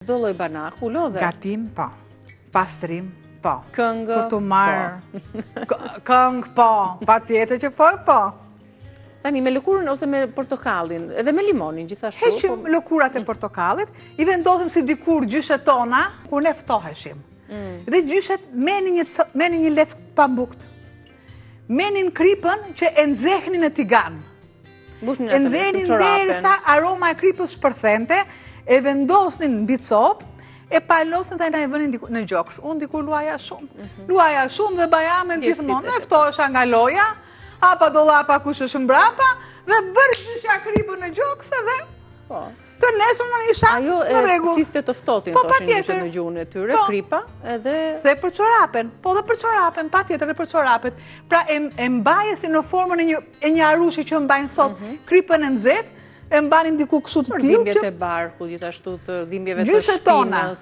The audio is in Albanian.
çdo lloj banaku, lodhe. Gatim, po. Pastrim, po. Këngë, për të marrë këngë, po. Patjetër që po. Tani me lëkurën ose me portokallin, edhe me limonin gjithashtu. Heqim lëkurat e portokallit, i vendosim si dikur gjyshet tona, kur ne ftoheshim. Dhe gjyshet meni një leckë pambukt. Menin kripën që e nxehnin në tigan. E nxehnin derisa aroma e kripës shpërthente, e vendosnin mbi copë, e palosnin dhe na e vënin në gjoks. Unë dikur luaja shumë. Luaja shumë dhe bajamen gjithmonë. Ne ftohesha nga loja, hapa dollapa kush është mbrapa, dhe bërë gjysha kripën në gjoks edhe të nesër më isha në rregull. Ajo e siste të ftohtin, thoshin gjyshet në gjuhën e tyre, kripa, edhe... Dhe për çorapen, dhe për çorapen, patjetër dhe për çorapet. Pra e mbajesin në formën e një arushi që mbajnë sot, kripën e nxehtë, e mbanin diku kështu të tillë. Për dhimbjet e barku, gjithashtu të dhimbjeve të shpinës.